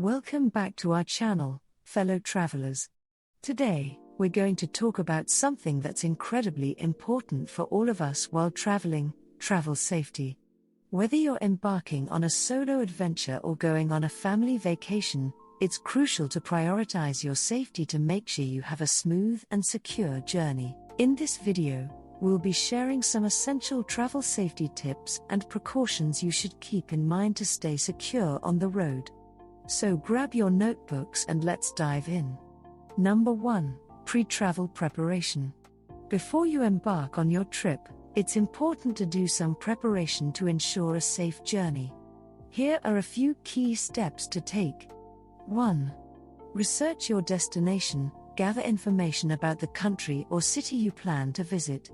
Welcome back to our channel, fellow travelers. Today, we're going to talk about something that's incredibly important for all of us while traveling: travel safety. Whether you're embarking on a solo adventure or going on a family vacation, it's crucial to prioritize your safety to make sure you have a smooth and secure journey. In this video, we'll be sharing some essential travel safety tips and precautions you should keep in mind to stay secure on the road. So grab your notebooks and let's dive in. Number 1. Pre-travel preparation. Before you embark on your trip, it's important to do some preparation to ensure a safe journey. Here are a few key steps to take. 1. Research your destination. Gather information about the country or city you plan to visit.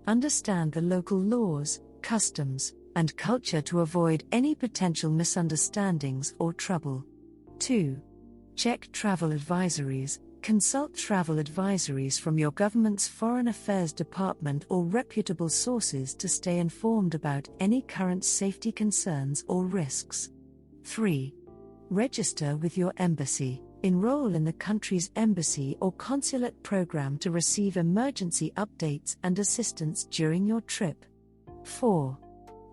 Understand the local laws, customs, and culture to avoid any potential misunderstandings or trouble. 2. Check travel advisories. Consult travel advisories from your government's Foreign Affairs Department or reputable sources to stay informed about any current safety concerns or risks. 3. Register with your embassy. Enroll in the country's embassy or consulate program to receive emergency updates and assistance during your trip. 4.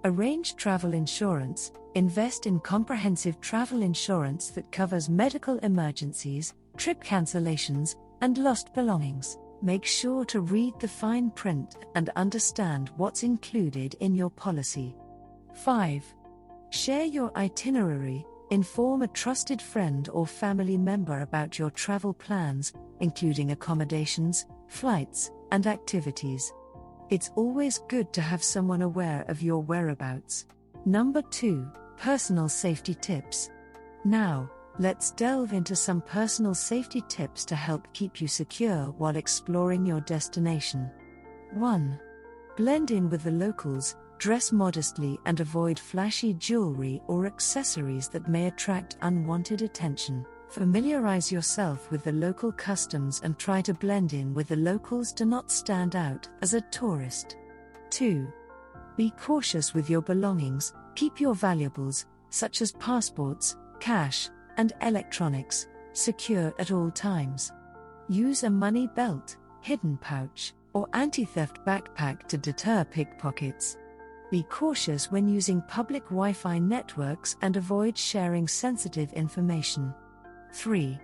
Arrange travel insurance. Invest in comprehensive travel insurance that covers medical emergencies, trip cancellations, and lost belongings. Make sure to read the fine print and understand what's included in your policy. 5. Share your itinerary. Inform a trusted friend or family member about your travel plans, including accommodations, flights, and activities. It's always good to have someone aware of your whereabouts. Number 2. Personal safety tips. Now, let's delve into some personal safety tips to help keep you secure while exploring your destination. 1. Blend in with the locals. Dress modestly and avoid flashy jewelry or accessories that may attract unwanted attention. Familiarize yourself with the local customs and try to blend in with the locals. Do not stand out as a tourist. 2. Be cautious with your belongings. Keep your valuables, such as passports, cash, and electronics, secure at all times. Use a money belt, hidden pouch, or anti-theft backpack to deter pickpockets. Be cautious when using public Wi-Fi networks and avoid sharing sensitive information. 3.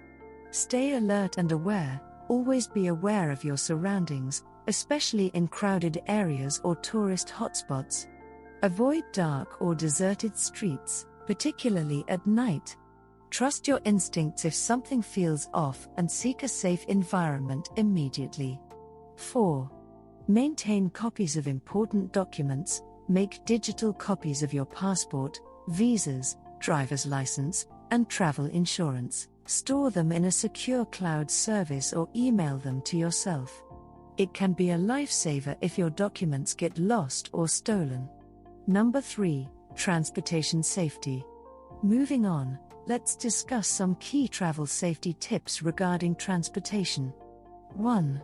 Stay alert and aware. Always be aware of your surroundings, especially in crowded areas or tourist hotspots. Avoid dark or deserted streets, particularly at night. Trust your instincts if something feels off and seek a safe environment immediately. 4. Maintain copies of important documents. Make digital copies of your passport, visas, driver's license, and travel insurance. Store them in a secure cloud service or email them to yourself. It can be a lifesaver if your documents get lost or stolen. Number 3. Transportation safety. Moving on, let's discuss some key travel safety tips regarding transportation. 1.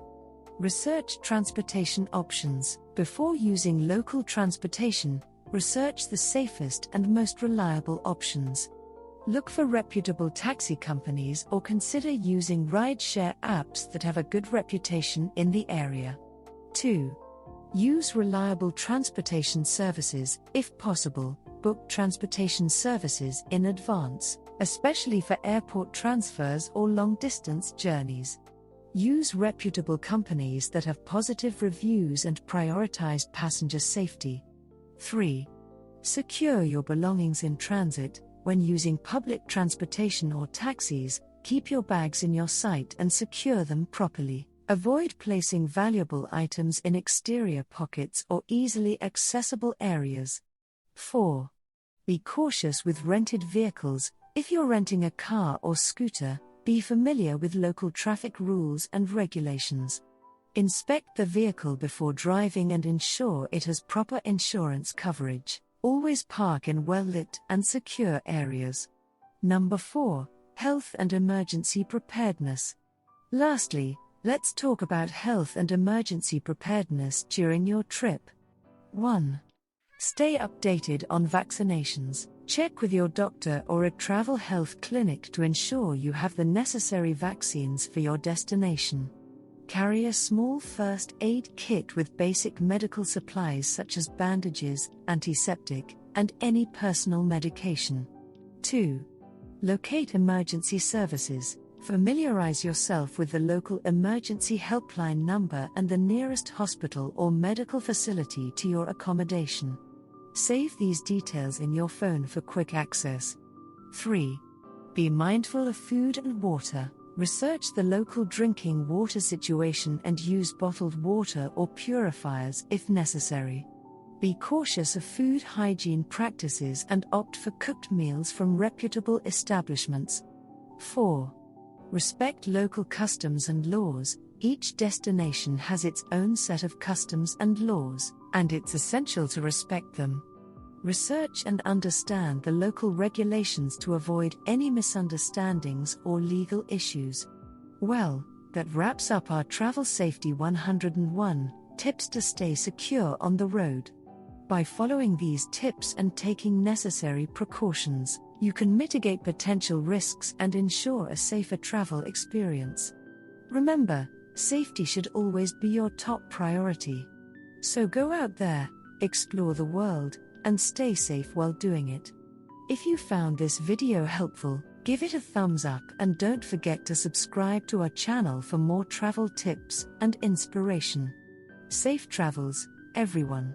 Research transportation options. Before using local transportation, research the safest and most reliable options. Look for reputable taxi companies or consider using ride-share apps that have a good reputation in the area. 2. Use reliable transportation services. If possible, book transportation services in advance, especially for airport transfers or long-distance journeys. Use reputable companies that have positive reviews and prioritize passenger safety. 3. Secure your belongings in transit. When using public transportation or taxis, keep your bags in your sight and secure them properly. Avoid placing valuable items in exterior pockets or easily accessible areas. 4. Be cautious with rented vehicles. If you're renting a car or scooter, be familiar with local traffic rules and regulations. Inspect the vehicle before driving and ensure it has proper insurance coverage. Always park in well-lit and secure areas. Number 4. Health and emergency preparedness. Lastly, let's talk about health and emergency preparedness during your trip. 1. Stay updated on vaccinations. Check with your doctor or a travel health clinic to ensure you have the necessary vaccines for your destination. Carry a small first aid kit with basic medical supplies such as bandages, antiseptic, and any personal medication. 2. Locate emergency services. Familiarize yourself with the local emergency helpline number and the nearest hospital or medical facility to your accommodation. Save these details in your phone for quick access. 3. Be mindful of food and water. Research the local drinking water situation and use bottled water or purifiers if necessary. Be cautious of food hygiene practices and opt for cooked meals from reputable establishments. 4. Respect local customs and laws. Each destination has its own set of customs and laws, and it's essential to respect them. Research and understand the local regulations to avoid any misunderstandings or legal issues. Well, that wraps up our Travel Safety 101 tips to stay secure on the road. By following these tips and taking necessary precautions, you can mitigate potential risks and ensure a safer travel experience. Remember, safety should always be your top priority. So go out there, explore the world, and stay safe while doing it. If you found this video helpful, give it a thumbs up and don't forget to subscribe to our channel for more travel tips and inspiration. Safe travels, everyone.